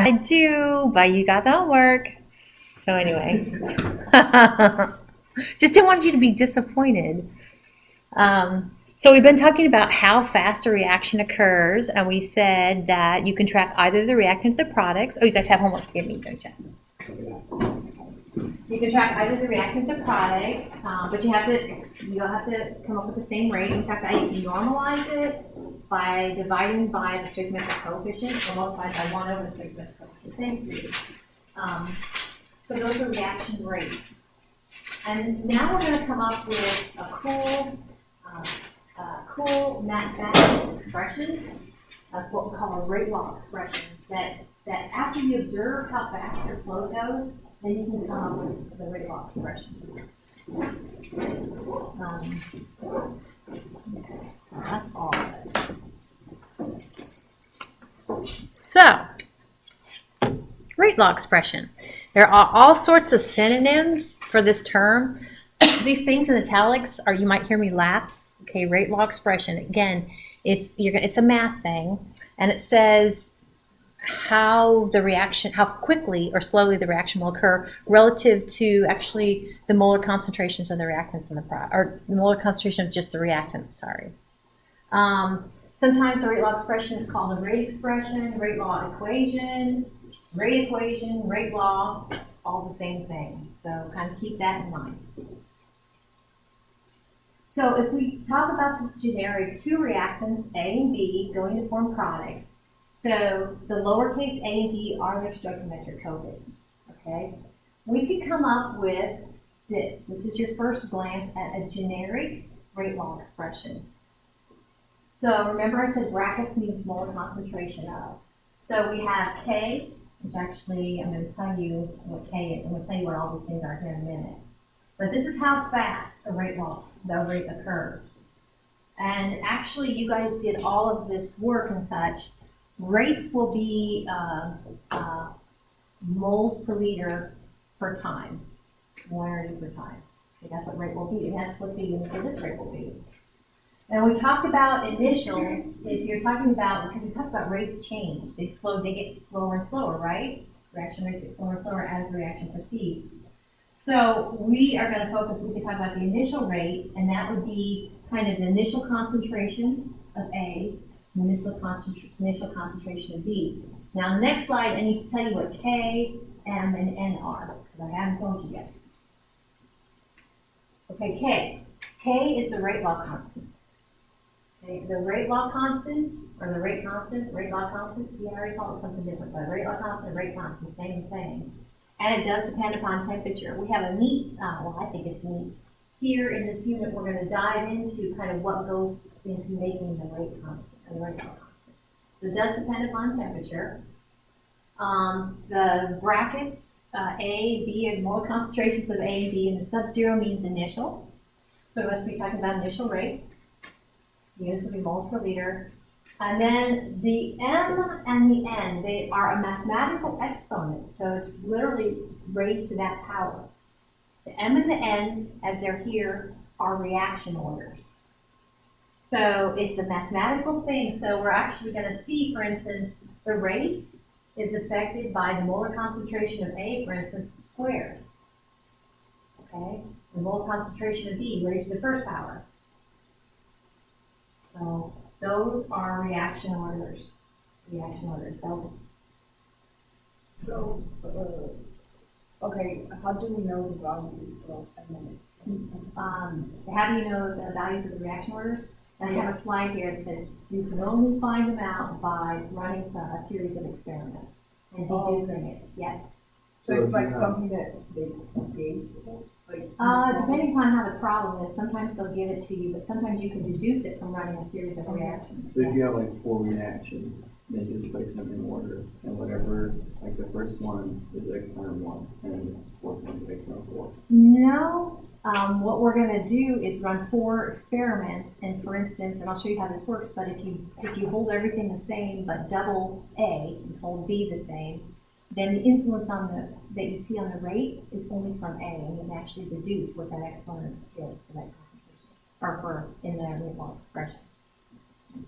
I do, but you got the homework. So anyway, just didn't want you to be disappointed. So we've been talking about how fast a reaction occurs, and we said that you can track either the reactant or the products. Oh, you guys have homework to give me, don't you? You can track either the reactant or the product, but you don't have to come up with the same rate. In fact, you can normalize it by dividing by the stoichiometric coefficient, or multiplied by 1 over the stoichiometric coefficient. Thank you. So those are reaction rates. And now we're going to come up with a cool mathematical expression of what we call a rate law expression, that after you observe how fast or slow it goes, then you can come up with the rate law expression. So that's all of it. So, rate law expression. There are all sorts of synonyms for this term. These things in italics are, you might hear me lapse. Okay, rate law expression. Again, it's a math thing, and it says how quickly or slowly the reaction will occur relative to actually the molar concentrations of the reactants in the product, or the molar concentration of just the reactants. Sorry. Sometimes the rate law expression is called a rate expression, rate law equation, rate law. It's all the same thing. So kind of keep that in mind. So if we talk about this generic two reactants, A and B, going to form products, so the lowercase a and b are their stoichiometric coefficients, okay? We could come up with this. This is your first glance at a generic rate law expression. So remember I said brackets means molar concentration of. So we have K, which actually I'm going to tell you what K is. I'm going to tell you what all these things are here in a minute. But this is how fast the rate occurs. And actually you guys did all of this work and such. Rates will be moles per liter per time, molarity per time. Okay, that's what rate will be, and that's what the units of this rate will be. And we talked about initial, if you're talking about, because we talked about rates change, they get slower and slower, right? Reaction rates get slower and slower as the reaction proceeds. So we are going to focus, we can talk about the initial rate, and that would be kind of the initial concentration of A, initial concentration of B. Now, on the next slide, I need to tell you what K, M, and N are, because I haven't told you yet. Okay, K. K is the rate law constant. Okay, the rate law constant, or the rate law constant, see, I already called it something different, but rate law constant, rate constant, same thing. And it does depend upon temperature. We have a neat, I think it's neat. Here in this unit, we're going to dive into kind of what goes into making the rate constant, or the rate law constant. So it does depend upon temperature. The brackets, A, B, are molar concentrations of A and B, and the sub-zero means initial. So we must be talking about initial rate. Units will be moles per liter. And then the M and the N, they are a mathematical exponent. So it's literally raised to that power. The M and the N, as they're here, are reaction orders. So it's a mathematical thing. So we're actually going to see, for instance, the rate is affected by the molar concentration of A, for instance, squared. Okay? The molar concentration of B raised to the first power. So those are reaction orders. So, okay, how do we know the values of M? How do you know the values of the reaction orders? And I have a slide here that says you can only find them out by running a series of experiments and deducing it. Yeah. So it's like something that they gave us? Depending upon how the problem is, sometimes they'll give it to you, but sometimes you can deduce it from running a series of reactions. So if you have like 4 reactions, then you just place them in order, and whatever, like the first one is exponent 1, and the fourth one is exponent 4. No, what we're going to do is run 4 experiments, and for instance, and I'll show you how this works, but if you hold everything the same, but double A and hold B the same, then the influence that you see on the rate is only from A, and you can actually deduce what that exponent is for that concentration, or in the rate law expression.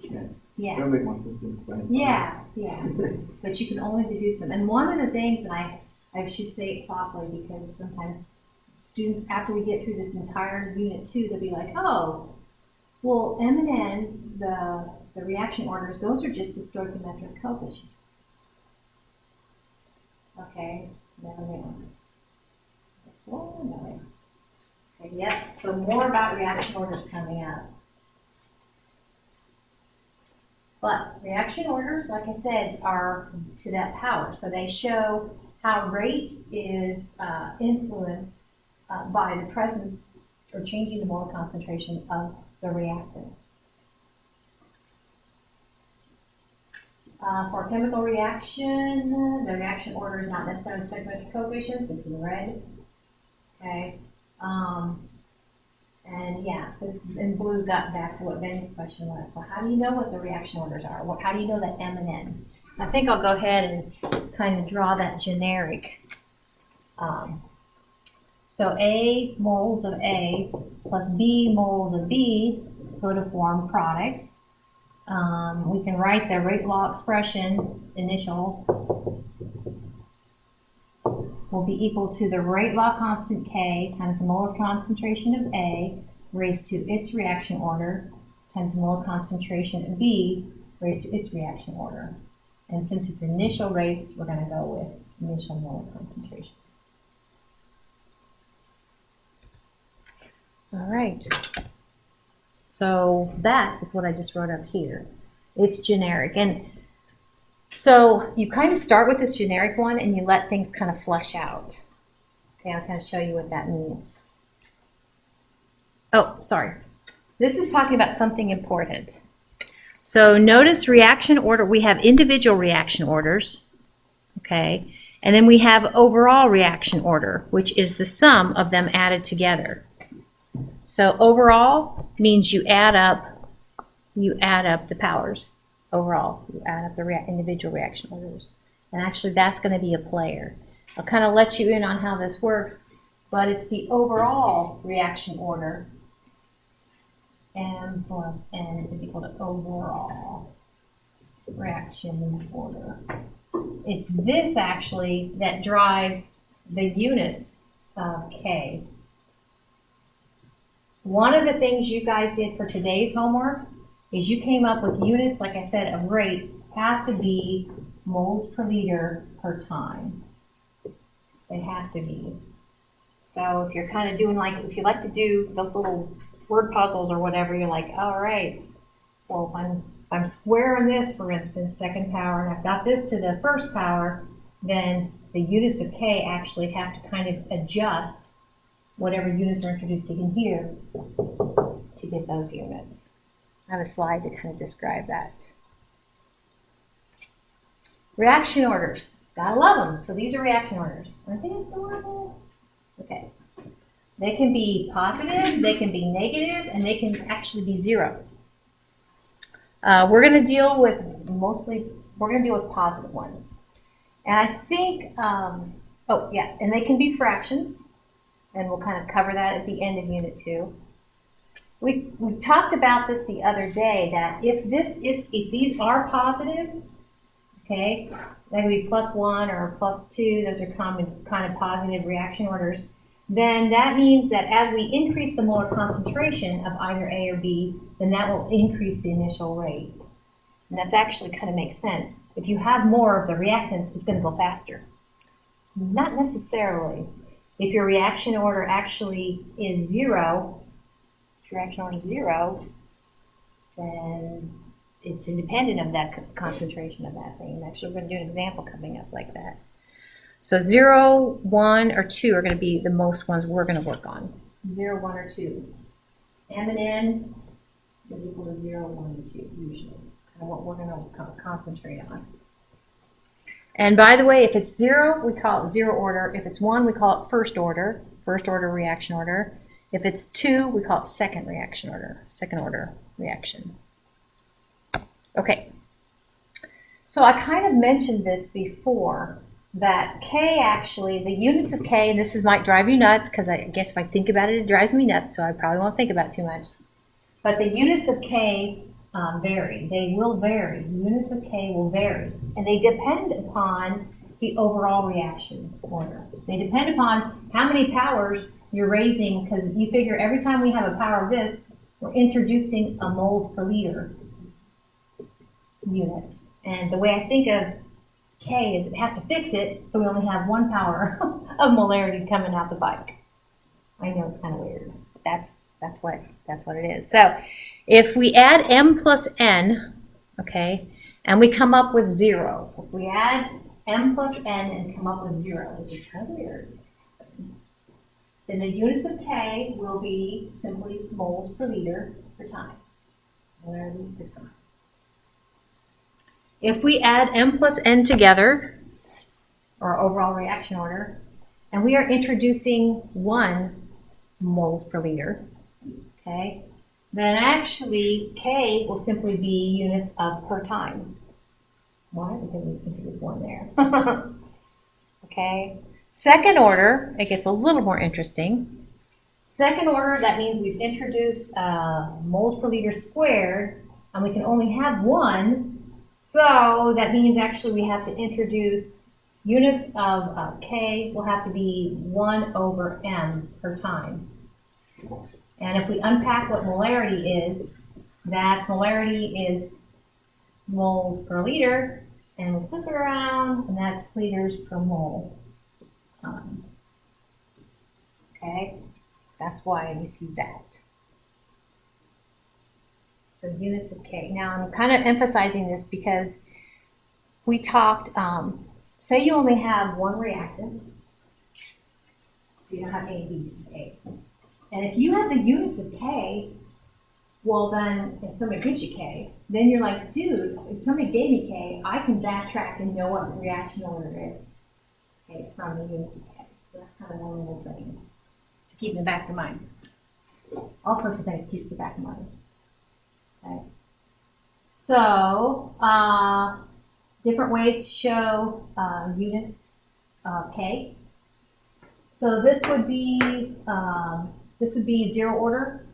Yes. Yeah. It'll make more sense to explain. Yeah, yeah. But you can only deduce them. And one of the things, and I should say it softly because sometimes students, after we get through this entire unit 2, they'll be like, oh, well, M and N, the reaction orders, those are just the stoichiometric coefficients. Okay, no, they aren't. Oh, no. Okay, yep, so more about reaction orders coming up. But reaction orders, like I said, are to that power. So they show how rate is influenced by the presence or changing the molar concentration of the reactants. For a chemical reaction, the reaction order is not necessarily stoichiometric coefficients, it's in red. Okay. And yeah, this in blue got back to what Benny's question was. So how do you know what the reaction orders are? How do you know that M and N? I think I'll go ahead and kind of draw that generic. So A moles of A plus B moles of B go to form products. We can write the rate law expression, initial, will be equal to the rate law constant K times the molar concentration of A raised to its reaction order times the molar concentration of B raised to its reaction order. And since it's initial rates, we're going to go with initial molar concentrations. All right. So that is what I just wrote up here. It's generic. And so you kind of start with this generic one and you let things kind of flesh out. Okay, I'll kind of show you what that means. Oh, sorry. This is talking about something important. So notice reaction order. We have individual reaction orders, okay? And then we have overall reaction order, which is the sum of them added together. So overall means you add up the powers. Overall, you add up the individual reaction orders. And actually that's going to be a player. I'll kind of let you in on how this works, but it's the overall reaction order. M plus N is equal to overall reaction order. It's this actually that drives the units of K. One of the things you guys did for today's homework is you came up with units, like I said, of rate have to be moles per liter per time. They have to be. So if you're kind of doing if you like to do those little word puzzles or whatever, you're like, all right, well, if I'm squaring this, for instance, second power, and I've got this to the first power, then the units of K actually have to kind of adjust whatever units are introduced in here to get those units. I have a slide to kind of describe that. Reaction orders. Gotta love them. So these are reaction orders. Aren't they adorable? Okay. They can be positive, they can be negative, and they can actually be zero. We're going to deal with positive ones. And I think, and they can be fractions, and we'll kind of cover that at the end of Unit 2. We talked about this the other day, that if these are positive, okay, they can be +1 or +2, those are common kind of positive reaction orders, then that means that as we increase the molar concentration of either A or B, then that will increase the initial rate. And that's actually kind of makes sense. If you have more of the reactants, it's going to go faster. Not necessarily. If your reaction order actually is 0, if your reaction order is 0, then it's independent of that concentration of that thing. And actually, we're going to do an example coming up like that. So 0, 1, or 2 are going to be the most ones we're going to work on. 0, 1, or 2. M and N is equal to 0, 1, and 2, usually. Kind of what we're going to concentrate on. And by the way, if it's 0, we call it 0 order. If it's 1, we call it first order reaction order. If it's 2, we call it second order reaction. Okay. So I kind of mentioned this before, that K actually, the units of K, and this might drive you nuts, because I guess if I think about it, it drives me nuts, so I probably won't think about it too much. But the units of K vary. They will vary. Units of K will vary. And they depend upon the overall reaction order. They depend upon how many powers you're raising, because if you figure every time we have a power of this, we're introducing a moles per liter unit. And the way I think of K is it has to fix it, so we only have one power of molarity coming out the bike. I know it's kind of weird. That's what it is. So if we add m plus n, okay, and we come up with 0. If we add m plus n and come up with 0, which is kind of weird, then the units of K will be simply moles per liter per time. Molarity per time. If we add m plus n together, or overall reaction order, and we are introducing 1 moles per liter, okay, then actually K will simply be units of per time. Why? Because we introduced 1 there. Okay. Second order, it gets a little more interesting. Second order, that means we've introduced moles per liter squared, and we can only have 1. So that means actually we have to introduce units of K will have to be 1 over m per time. And if we unpack what molarity is, that's molarity is moles per liter, and we flip it around, and that's liters per mole time. Okay, that's why you see that. So units of K. Now I'm kind of emphasizing this because we talked, say you only have 1 reactant, so you don't have A and B, you just have A. And if you have the units of K, well then, if somebody gives you K, then you're like, dude, if somebody gave me K, I can backtrack and know what the reaction order is, okay, from the units of K. So that's kind of one little thing to keep in the back of your mind. All sorts of things to keep in the back of your mind. Okay. So, different ways to show units of K. So this would be 0 order.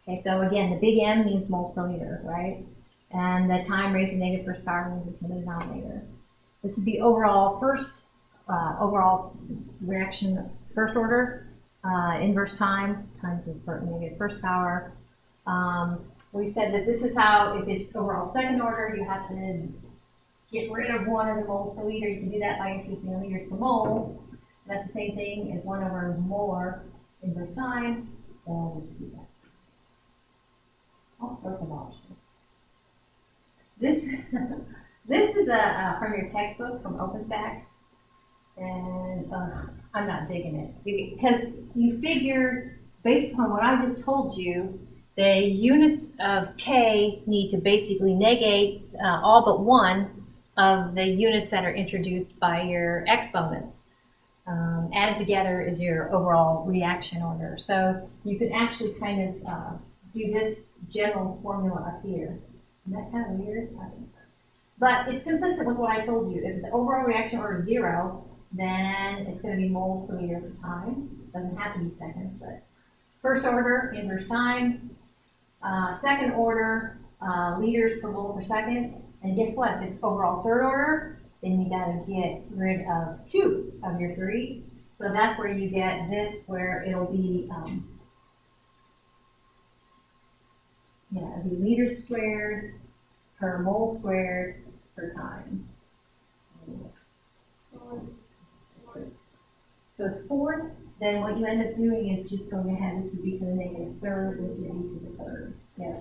Okay, so again, the big M means moles per liter, right? And the time raised to negative first power means it's in the denominator. This would be overall reaction first order, inverse time to the negative first power. We said that this is how, if it's overall second order, you have to get rid of 1 of the moles per liter. You can do that by introducing the liters per mole. That's the same thing as 1 over molar inverse time. And we can do that. All sorts of options. This is from your textbook from OpenStax, and I'm not digging it because you figure, based upon what I just told you, the units of K need to basically negate all but 1 of the units that are introduced by your exponents. Added together is your overall reaction order. So you could actually kind of do this general formula up here. Isn't that kind of weird? I think so. But it's consistent with what I told you. If the overall reaction order is 0, then it's going to be moles per liter per time. It doesn't have to be seconds, but first order, inverse time. Second order, liters per mole per second. And guess what? If it's overall third order, then you got to get rid of 2 of your 3. So that's where you get this, where it'll be, it'll be liters squared per mole squared per time. So it's 4th. Then what you end up doing is just going ahead. This would be to the negative third. This would be to the third. Yeah.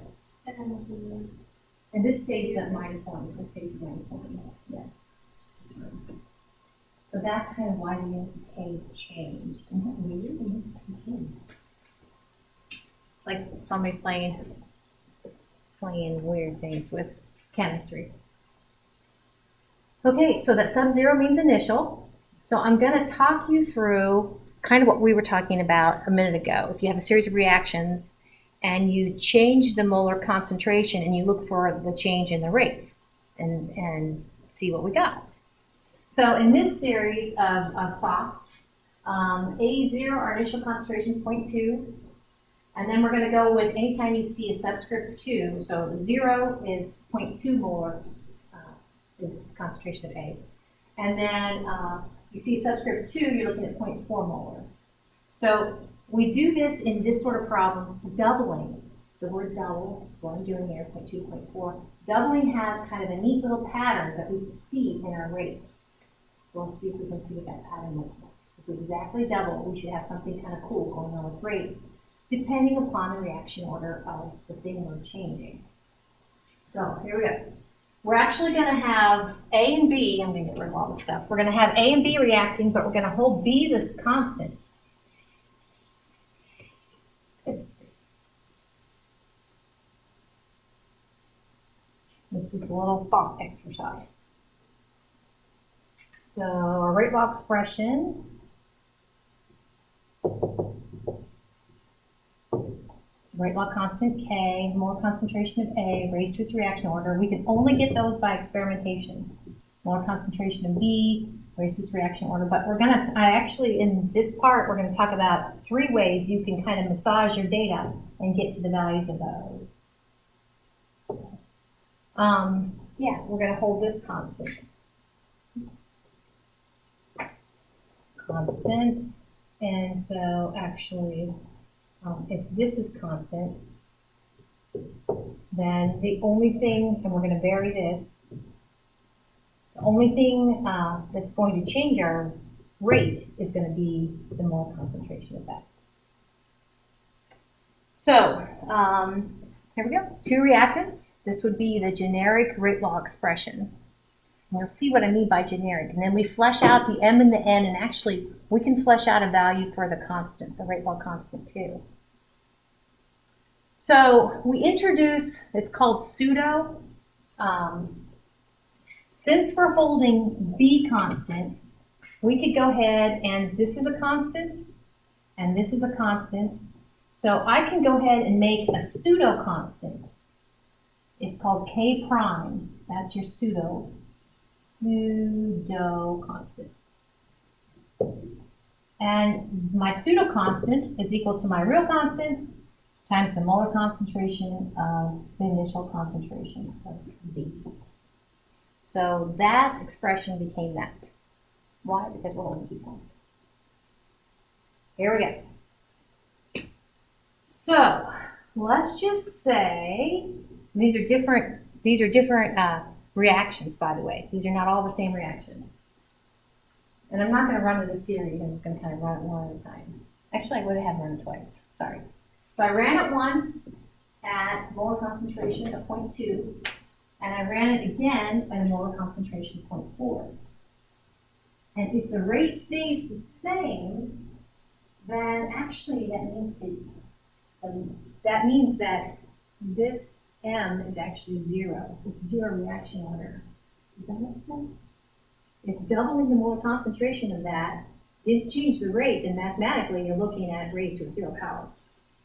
And this stays at -1. This stays at -1. Yeah. So that's kind of why the units of K changed. And what weird units continue. It's like somebody playing weird things with chemistry. Okay, so that sub-zero means initial. So I'm going to talk you through kind of what we were talking about a minute ago. If you have a series of reactions and you change the molar concentration and you look for the change in the rate and see what we got. So in this series of thoughts, A0, our initial concentration is 0.2. And then we're gonna go with anytime you see a subscript 2, so 0 is 0.2 molar, is concentration of A. And then you see subscript 2, you're looking at 0.4 molar. So we do this in this sort of problems, doubling. The word double is what I'm doing here, 0.2, 0.4. Doubling has kind of a neat little pattern that we can see in our rates. So let's see if we can see what that pattern looks like. If we exactly double, we should have something kind of cool going on with rate, depending upon the reaction order of the thing we're changing. So here we go. We're actually going to have A and B. I'm going to get rid of all this stuff. We're going to have A and B reacting, but we're going to hold B the constant. This is a little thought exercise. So our rate law expression rate law constant K, molar concentration of A raised to its reaction order. We can only get those by experimentation. Molar concentration of B raised to its reaction order. But in this part, we're gonna talk about 3 ways you can kind of massage your data and get to the values of those. Yeah, we're gonna hold this constant. Oops. Constant, and so actually, if this is constant, then the only thing, and we're going to vary this, the only thing that's going to change our rate is going to be the molar concentration of that. So here we go, 2 reactants. This would be the generic rate law expression. And you'll see what I mean by generic. And then we flesh out the M and the N, and actually we can flesh out a value for the constant, the rate law constant too. So we introduce, it's called pseudo. Since we're holding B constant, we could go ahead and this is a constant and this is a constant. So I can go ahead and make a pseudo constant. It's called K prime. That's your pseudo constant. And my pseudo constant is equal to my real constant times the molar concentration of the initial concentration of B. So that expression became that. Why? Because we're holding B constant. Here we go. So let's just say these are different reactions, by the way. These are not all the same reaction. And I'm not going to run it a series. I'm just going to kind of run it one at a time. Actually, I would have run it twice. Sorry. So I ran it once at molar concentration of 0.2, and I ran it again at a molar concentration of 0.4. And if the rate stays the same, then actually that means that this M is actually 0. It's 0 reaction order. Does that make sense? If doubling the molar concentration of that didn't change the rate, then mathematically you're looking at raised to a 0 power.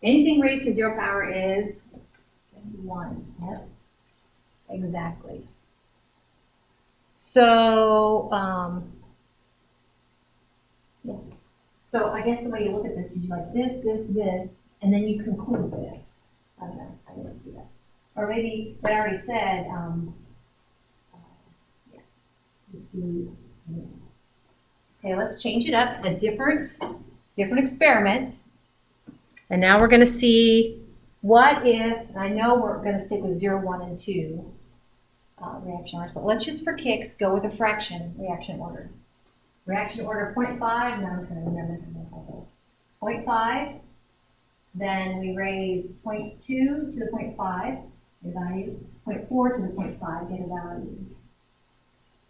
Anything raised to a 0 power is 1. Yep, exactly. So, yeah. So I guess the way you look at this is you like this, and then you conclude this. I don't know, I didn't do that. Or maybe what I already said, yeah. Let's see. Okay, let's change it up. A different experiment. And now we're going to see what if, and I know we're going to stick with 0, 1, and 2 reaction orders, but let's just for kicks go with a fraction reaction order. Reaction order 0.5, now I'm trying to remember myself. 0.5, then we raise 0.2 to the 0.5, get a value, 0.4 to the 0.5, get a value.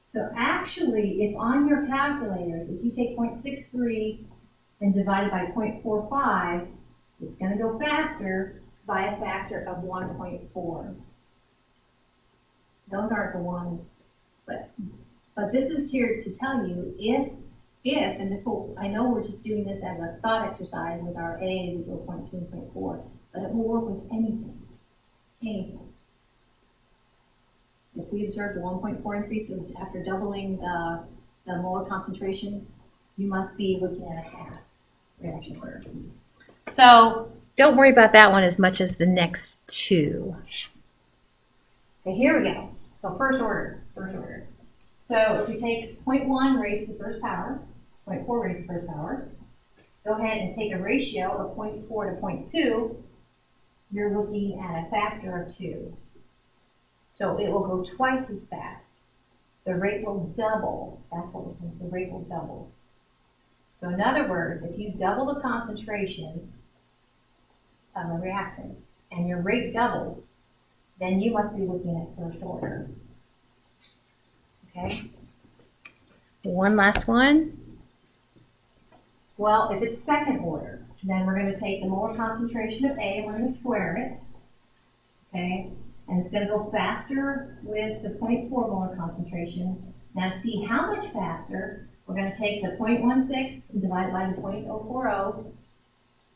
So actually, if on your calculators, if you take 0.63 and divide it by 0.45, it's going to go faster by a factor of 1.4. Those aren't the ones, but this is here to tell you if, and this will, I know we're just doing this as a thought exercise with our A is equal to 0.2 and 0.4, but it will work with anything. If we observed a 1.4 increase after doubling the molar concentration, you must be looking at a half reaction order. So don't worry about that one as much as the next two. Okay, here we go. So first order. So if we take 0.1 raised to the first power, 0.4 raised to the first power, go ahead and take a ratio of 0.4 to 0.2, you're looking at a factor of 2. So it will go twice as fast. The rate will double. That's what we're saying. The rate will double. So in other words, if you double the concentration of a reactant and your rate doubles, then you must be looking at first order. Okay? One last one. Well, if it's second order, then we're going to take the molar concentration of A and we're going to square it. Okay? And it's going to go faster with the 0.4 molar concentration. Now to see how much faster, we're going to take the 0.16 and divide it by the 0.040,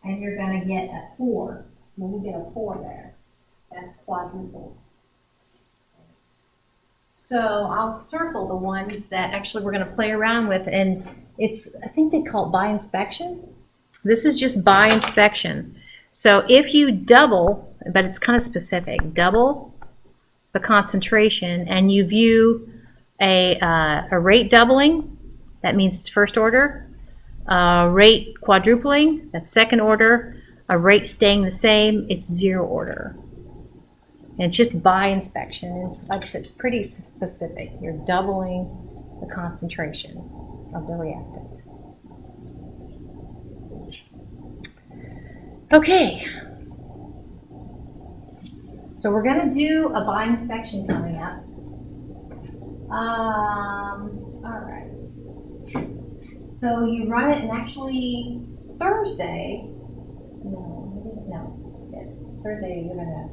and you're going to get a 4. You'll get a 4 there. That's quadruple. So I'll circle the ones that actually we're going to play around with, and I think they call it by inspection. This is just by inspection. So if you double, but it's kind of specific, double the concentration and you view a rate doubling, that means it's first order. Rate quadrupling, that's second order. A rate staying the same, it's zero order. And it's just by inspection. It's, like I said, it's pretty specific. You're doubling the concentration of the reactant. Okay. So we're going to do a by inspection coming up. All right. So you run it, and actually Thursday, Thursday you're going to.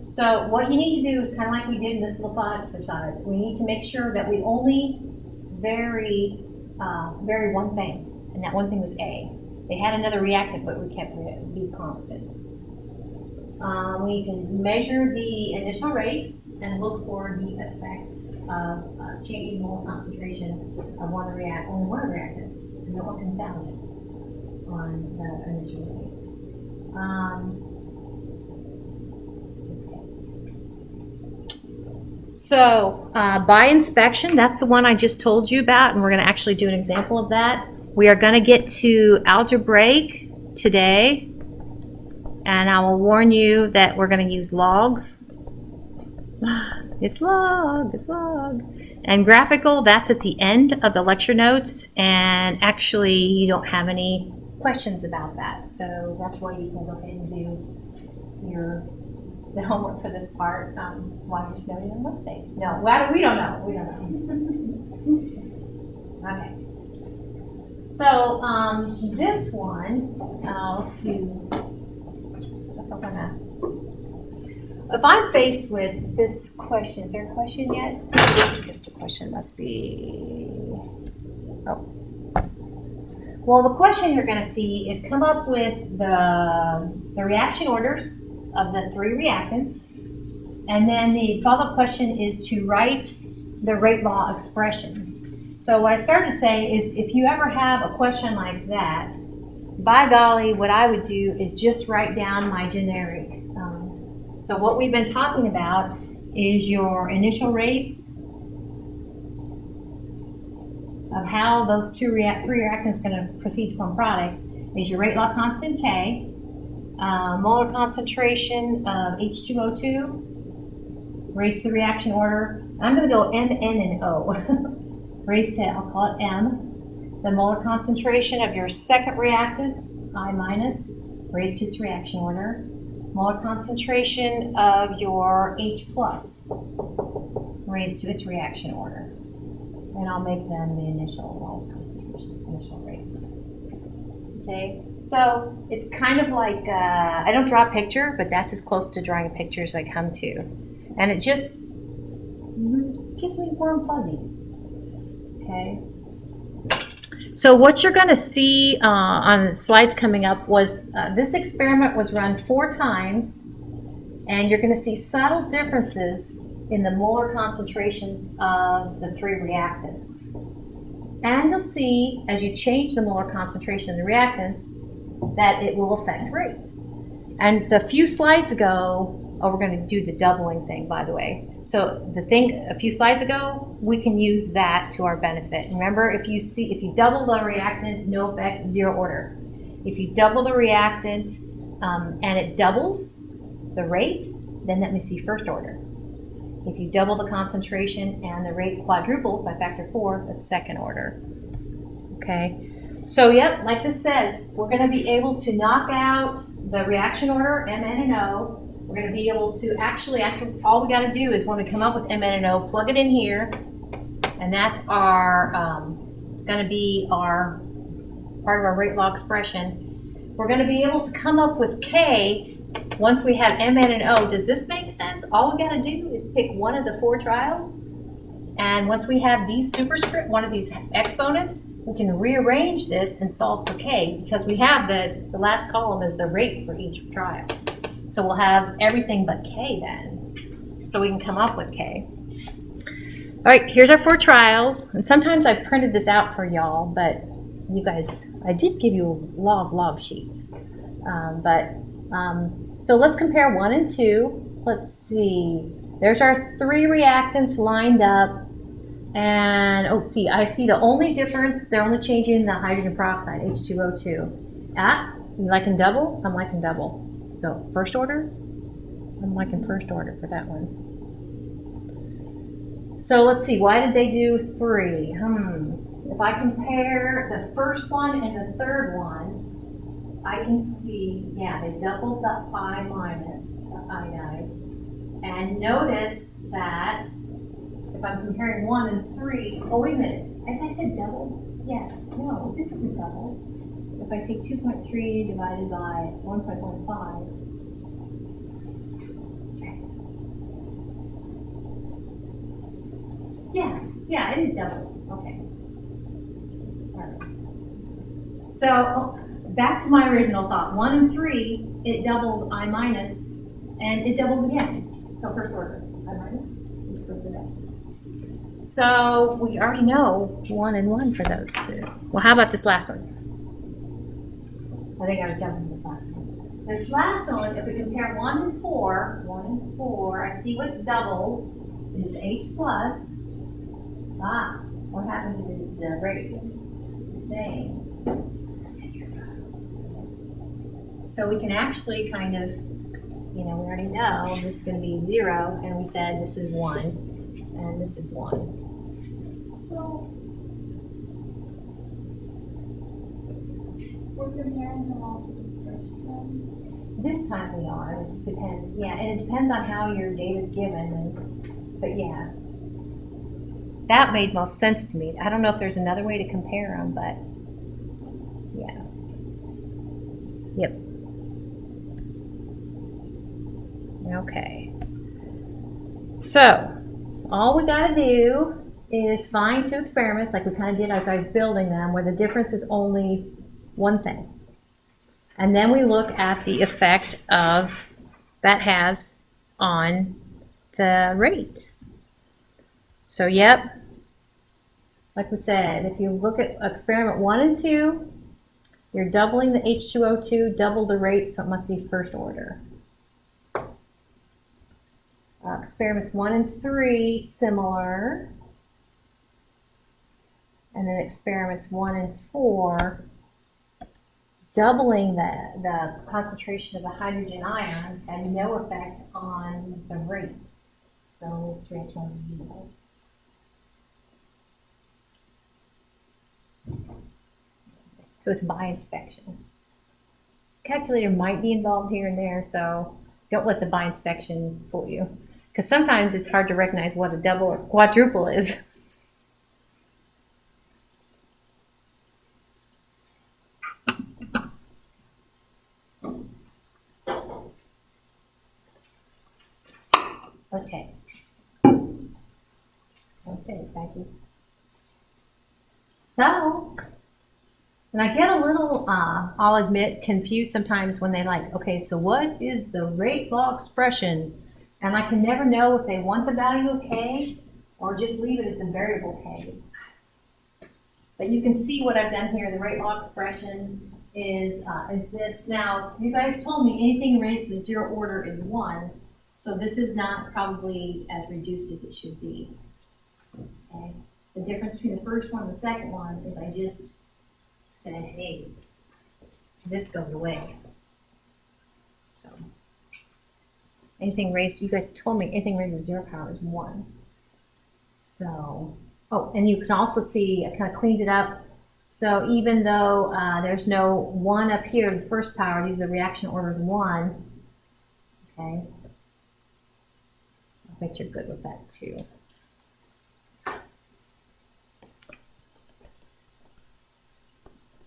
So what you need to do is kind of like we did in this little thought exercise. We need to make sure that we only vary one thing, and that one thing was A. They had another reactant, but we kept B constant. We need to measure the initial rates and look for the effect of changing molar concentration of only one of the reactants. No one can found it on the initial rates. So by inspection, that's the one I just told you about, and we're going to actually do an example of that. We are going to get to algebraic today, and I will warn you that we're going to use logs. It's log. And graphical, that's at the end of the lecture notes, and actually you don't have any questions about that. So that's why you can go ahead and do the homework for this part while you're studying on Wednesday. No, we don't know. Okay. So this one, let's do. If I'm faced with this question, is there a question yet? I guess the question must be. Oh. Well, the question you're going to see is come up with the reaction orders of the 3 reactants, and then the follow-up question is to write the rate law expression. So what I started to say is if you ever have a question like that, by golly, what I would do is just write down my generic. So what we've been talking about is your initial rates of how those 3 reactants are going to proceed to form products is your rate law constant K, molar concentration of H2O2 raised to the reaction order. I'm going to go M, N, and O. Raised to, I'll call it M. The molar concentration of your second reactant, I minus, raised to its reaction order. Molar concentration of your H plus, raised to its reaction order. And I'll make them the initial molar concentrations, initial rate. Okay, so it's kind of like, I don't draw a picture, but that's as close to drawing a picture as I come to. And it just gives me warm fuzzies. Okay. So what you're going to see on the slides coming up was this experiment was run 4 times, and you're going to see subtle differences in the molar concentrations of the 3 reactants. And you'll see as you change the molar concentration of the reactants, that it will affect rate. And a few slides ago, we're going to do the doubling thing, by the way. So the thing a few slides ago, we can use that to our benefit. Remember, if you double the reactant, no effect, zero order. If you double the reactant and it doubles the rate, then that must be first order. If you double the concentration and the rate quadruples by factor 4, that's second order. Okay, so yep, like this says, we're going to be able to knock out the reaction order, Mn and O. We're going to be able to actually, after all we got to do is when we come up with Mn and O, plug it in here, and that's our going to be our part of our rate law expression. We're going to be able to come up with K once we have Mn and O. Does this make sense? All we got to do is pick one of the 4 trials, and once we have these superscript, one of these exponents, we can rearrange this and solve for K, because we have the last column is the rate for each trial. So we'll have everything but K then. So we can come up with K. All right, here's our 4 trials. And sometimes I've printed this out for y'all, but you guys, I did give you a lot of log sheets. So let's compare 1 and 2. Let's see. There's our 3 reactants lined up. And, oh, see, I see the only difference, they're only changing the hydrogen peroxide, H2O2. You liking double? I'm liking double. So, first order? I'm liking first order for that one. So, let's see, why did they do 3? If I compare the first one and the third one, I can see, yeah, they doubled the I minus, the iodide. And notice that if I'm comparing 1 and 3, oh, wait a minute, I said double? Yeah, no, this isn't double. If I take 2.3 divided by 1.15, yeah, it is double. Okay. All right. So back to my original thought. 1 and 3, it doubles I minus, and it doubles again. So first order, I minus. So we already know 1 and 1 for those 2. Well, how about this last one? I think I was jumping to this last one. This last one, if we compare 1 and 4, I see what's double is the H plus. What happened to the rate? It's the same. So we can actually kind of, we already know this is going to be 0, and we said this is 1, and this is 1. So, we're comparing them all to the first one? This time we are. It just depends. Yeah, and it depends on how your data is given. But yeah, that made most sense to me. I don't know if there's another way to compare them, but yeah. Yep. Okay. So, all we got to do is find 2 experiments like we kind of did as I was building them, where the difference is only one thing. And then we look at the effect of that has on the rate. So, yep, like we said, if you look at experiment 1 and 2, you're doubling the H2O2, double the rate, so it must be first order. Experiments 1 and 3, similar. And then experiments 1 and 4, doubling the concentration of the hydrogen ion had no effect on the rate. So it's reaction to 0. So it's by inspection. Calculator might be involved here and there, so don't let the by inspection fool you. Because sometimes it's hard to recognize what a double or quadruple is. Okay. Okay, thank you. So, and I get a little, I'll admit, confused sometimes when they okay, so what is the rate law expression? And I can never know if they want the value of K or just leave it as the variable K. But you can see what I've done here. The rate law expression is this. Now, you guys told me anything raised to the zero order is 1, so this is not probably as reduced as it should be. Okay? The difference between the first one and the second one is I just said, hey, this goes away. So, anything raised, you guys told me anything raised to 0 power is 1. So, oh, and you can also see, I kind of cleaned it up. So even though there's no 1 up here in the first power, these are the reaction orders 1. Okay. I bet you're good with that too.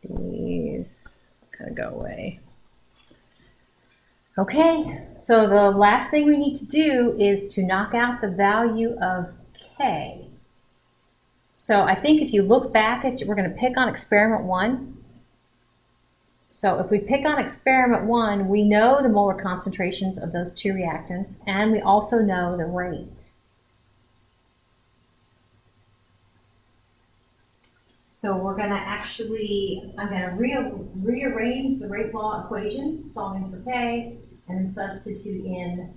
These kind of go away. Okay, so the last thing we need to do is to knock out the value of K. So I think if you look back at, we're going to pick on experiment 1. So if we pick on experiment 1, we know the molar concentrations of those 2 reactants, and we also know the rate. So we're going to actually, I'm going to rearrange the rate law equation, solving for K, and then substitute in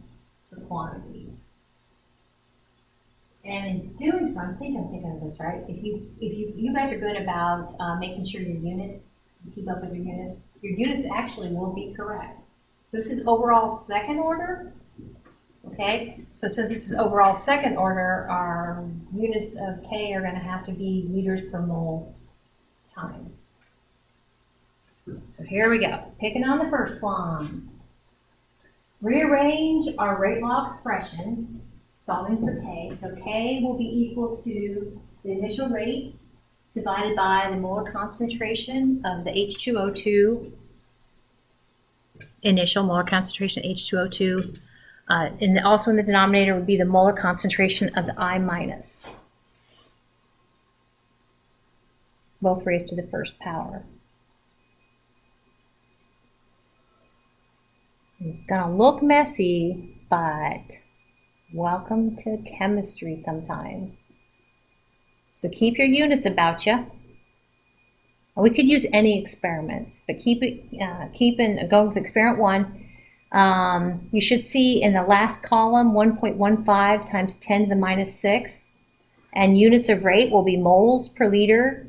the quantities. And in doing so, I'm thinking of this right. If you guys are good about making sure your units, you keep up with your units actually will be correct. So this is overall second order. Okay, so this is overall second order. Our units of K are going to have to be liters per mole time. So here we go. Picking on the first one. Rearrange our rate law expression, solving for K. So K will be equal to the initial rate divided by the molar concentration of the H2O2, initial molar concentration H2O2. And also in the denominator would be the molar concentration of the I minus, both raised to the first power. And it's going to look messy, but welcome to chemistry sometimes. So keep your units about you. We could use any experiment, but keep going with experiment 1. You should see in the last column 1.15 times 10 to the minus 6, and units of rate will be moles per liter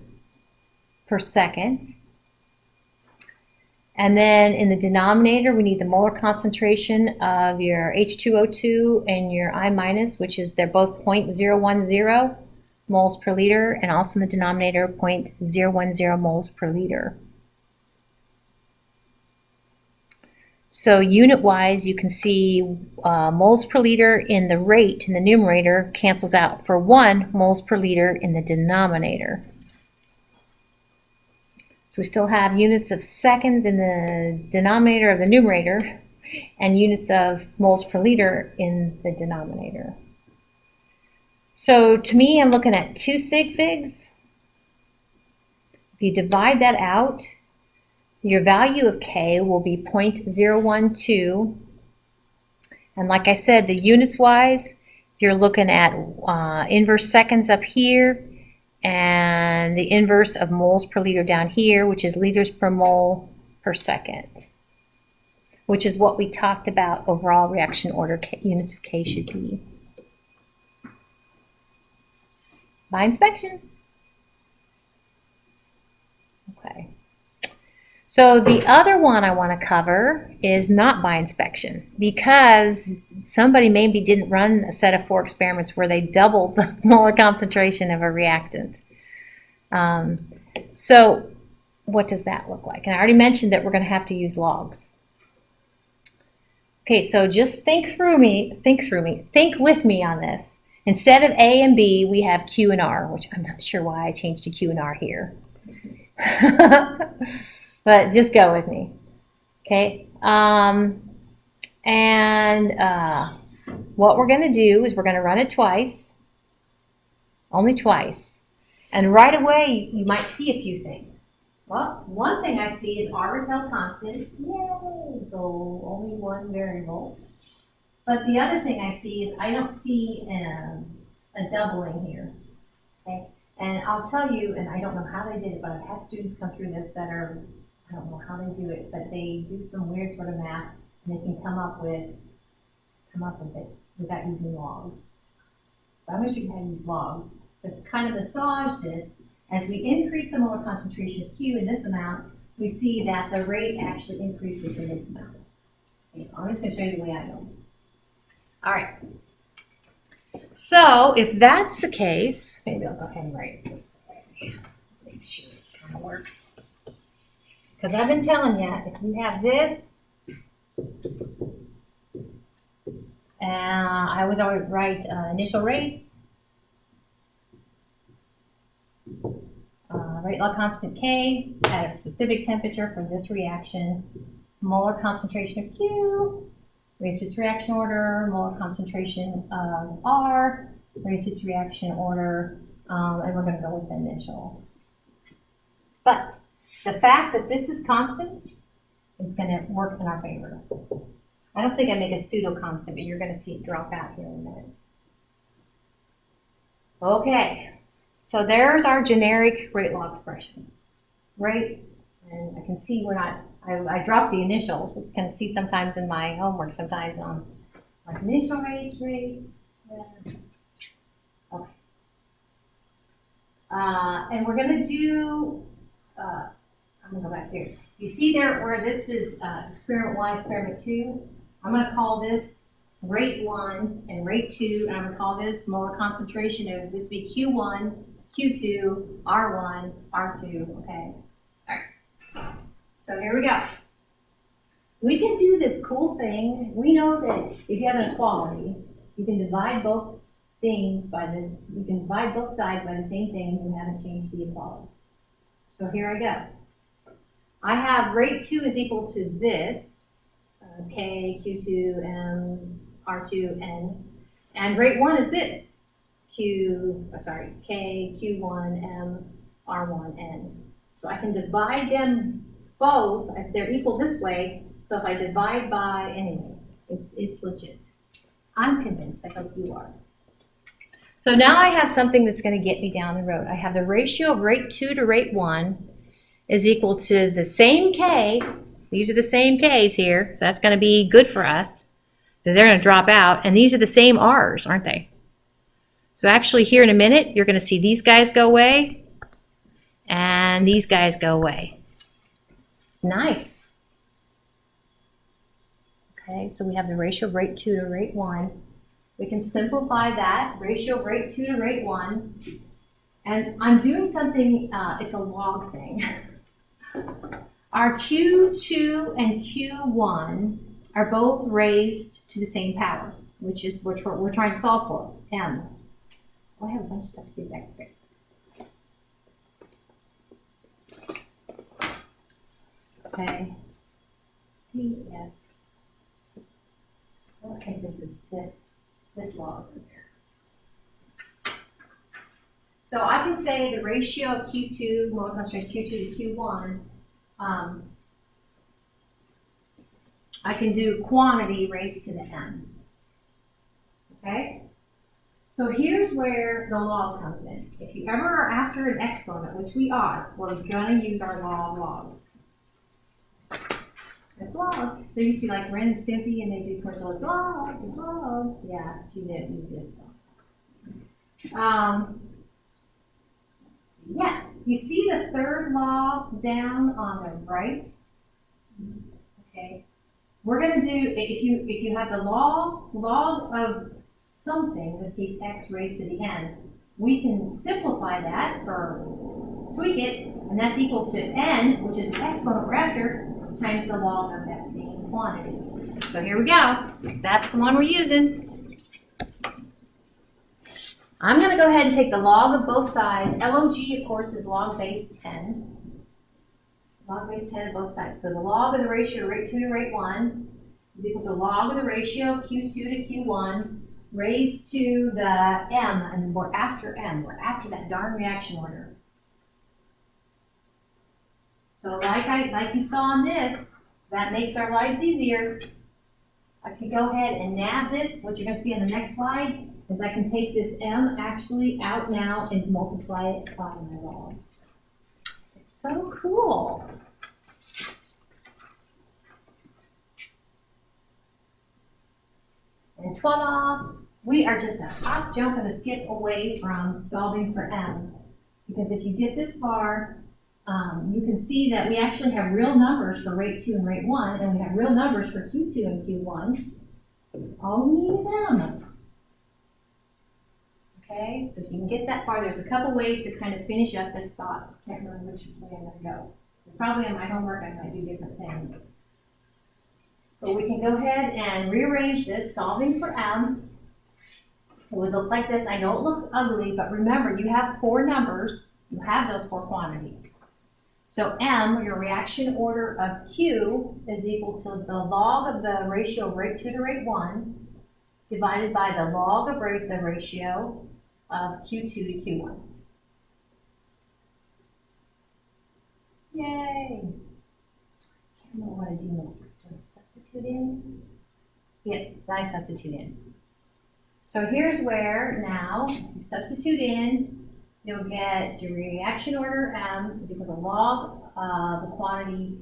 per second. And then in the denominator, we need the molar concentration of your H2O2 and your I minus, which is they're both 0.010 moles per liter, and also in the denominator 0.010 moles per liter. So unit-wise, you can see moles per liter in the rate in the numerator cancels out for 1 moles per liter in the denominator. So we still have units of seconds in the denominator of the numerator and units of moles per liter in the denominator. So to me, I'm looking at 2 sig figs. If you divide that out, your value of K will be 0.012. And like I said, the units wise, you're looking at inverse seconds up here and the inverse of moles per liter down here, which is liters per mole per second, which is what we talked about overall reaction order units of K should be. By inspection. Okay. So the other one I want to cover is not by inspection, because somebody maybe didn't run a set of 4 experiments where they doubled the molar concentration of a reactant. So what does that look like? And I already mentioned that we're going to have to use logs. Okay, so just think with me on this. Instead of A and B, we have Q and R, which I'm not sure why I changed to Q and R here. But just go with me, okay? What we're going to do is we're going to run it twice, only twice. And right away, you might see a few things. Well, one thing I see is R is held constant. Yay! So only one variable. But the other thing I see is I don't see a doubling here, okay? And I'll tell you, and I don't know how they did it, but I've had students come through this that are I don't know how they do it, but they do some weird sort of math, and they can come up with it without using logs. But I'm going to show you how to use logs, but kind of massage this. As we increase the molar concentration of Q in this amount, we see that the rate actually increases in this amount. Okay, so I'm just going to show you the way I know. All right. So if that's the case, maybe I'll go ahead and write it this way. Make sure this kind of works. Because I've been telling you, if you have this, I always write initial rates, rate log constant K at a specific temperature for this reaction, molar concentration of Q, raised to its reaction order, molar concentration of R, raised to its reaction order, and we're going to go with the initial. But the fact that this is constant is going to work in our favor. I don't think I make a pseudo constant, but you're going to see it drop out here in a minute. Okay, so there's our generic rate law expression, right? And I can see we're not, I dropped the initial. It's going to see sometimes in my homework, sometimes on like initial rates. Okay. And we're going to do, I'm going to go back here. You see there where this is experiment 1, experiment 2? I'm going to call this rate 1 and rate 2, and I'm going to call this molar concentration of this be Q1, Q2, R1, R2, okay? All right, so here we go. We can do this cool thing. We know that if you have an equality, you can divide both things you can divide both sides by the same thing, and you haven't changed the equality. So here I go. I have rate 2 is equal to this, K, Q2, M, R2, N. And rate 1 is this, K, Q1, M, R1, N. So I can divide them both, they're equal this way, so if I divide by, anyway, it's legit. I'm convinced, I hope you are. So now I have something that's going to get me down the road. I have the ratio of rate 2 to rate 1 is equal to the same K. These are the same K's here, so that's going to be good for us. They're going to drop out, and these are the same R's, aren't they? So actually here in a minute, you're going to see these guys go away, and these guys go away. Nice. Okay, so we have the ratio of rate 2 to rate 1. We can simplify that, ratio of rate 2 to rate 1. And I'm doing something, it's a log thing. Our Q2 and Q1 are both raised to the same power, which is what we're trying to solve for, M. Oh, I have a bunch of stuff to get back fixed. Okay, CF. I think this is this log in there. So I can say the ratio of Q2, molar concentration Q2 to Q1, I can do quantity raised to the M. Okay? So here's where the log comes in. If you ever are after an exponent, which we are, we're going to use our logs. It's log. There used to be like Ren and Stimpy, and they do commercial. It's log. It's log. Yeah, if you did, you just don't. Yeah, you see the third log down on the right. Okay, we're going to do if you have the log of something, in this case x raised to the n, we can simplify that or tweak it, and that's equal to n, which is the exponent we're after, times the log of that same quantity. So here we go. That's the one we're using. I'm going to go ahead and take the log of both sides. LOG, of course, is log base 10. Log base 10 of both sides. So the log of the ratio of rate 2 to rate 1 is equal to log of the ratio of Q2 to Q1 raised to the M, and we're after M. We're after that darn reaction order. So like you saw on this, that makes our lives easier. I can go ahead and nab this. What you're going to see on the next slide is I can take this M actually out now and multiply it by my log. It's so cool. And voila, we are just a hop, jump, and a skip away from solving for M. Because if you get this far, you can see that we actually have real numbers for rate 2 and rate 1, and we have real numbers for Q2 and Q1. All we need is M. Okay, so if you can get that far, there's a couple ways to kind of finish up this thought. I can't remember which way I'm going to go. Probably in my homework, I might do different things. But we can go ahead and rearrange this, solving for M. It would look like this. I know it looks ugly, but remember, you have 4 numbers. You have those 4 quantities. So M, your reaction order of Q, is equal to the log of the ratio of rate 2 to rate 1 divided by the log of the ratio of Q2 to Q1. Yay! I can't remember what I do next. Do I substitute in? Yeah, I substitute in. So here's where now you substitute in, you'll get your reaction order M is equal to log of the quantity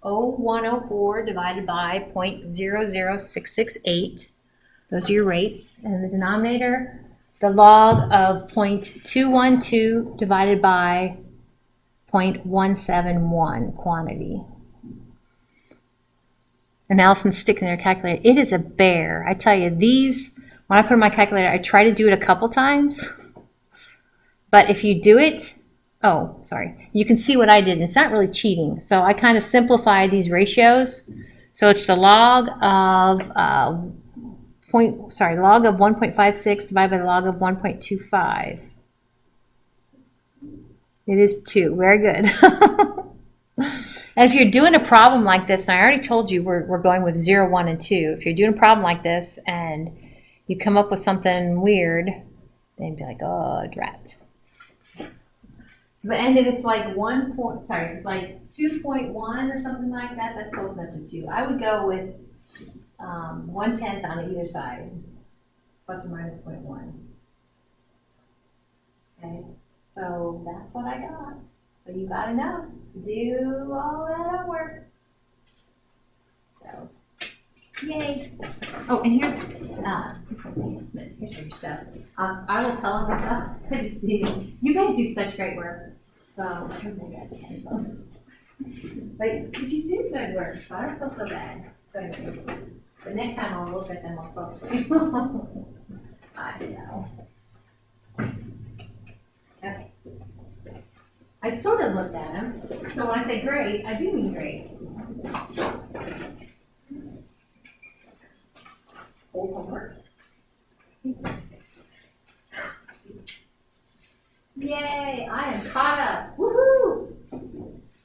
0.0104 divided by 0.00668. Those are your rates. And in the denominator, the log of 0.212 divided by 0.171 quantity. And Allison's sticking their calculator. It is a bear. I tell you, these, when I put in my calculator, I try to do it a couple times. But if you do it, oh, sorry, you can see what I did. It's not really cheating. So I kind of simplified these ratios. So it's the log of log of 1.56 divided by the log of 1.25. It is 2. Very good. And if you're doing a problem like this, and I already told you we're going with 0, 1, and 2. If you're doing a problem like this and you come up with something weird, then be like, oh, drat. And if it's like if it's like 2.1 or something like that, that's close enough to 2. I would go with 1/10 on either side, plus or minus 0.1. Okay, so that's what I got. So you got enough to do all that homework. So, yay. Oh, and here's, this will take just a minute. Here's your stuff. I will tell them myself. You guys do such great work. So, I think I got 10s on them. But, because you do good work, so I don't feel so bad. So anyway, the next time I'll look at them more closely. I know. Okay. I sort of looked at them. So when I say great, I do mean great. Old homework. Yay! I am caught up. Woohoo!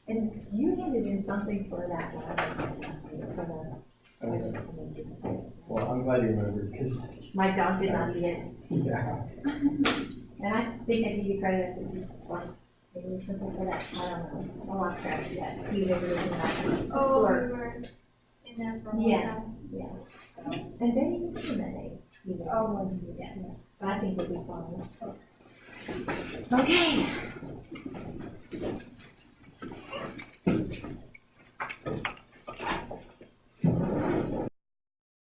And you handed in something for that one. Well, I'm glad you remembered because My dog did not eat it. yeah. And I think I give you credit for maybe something for that. I don't know. I lost track of that. You never really Oh, we were in there for a long time. Yeah. So, and then you can see that name. Oh, Yeah. But I think it'll be fun. Okay.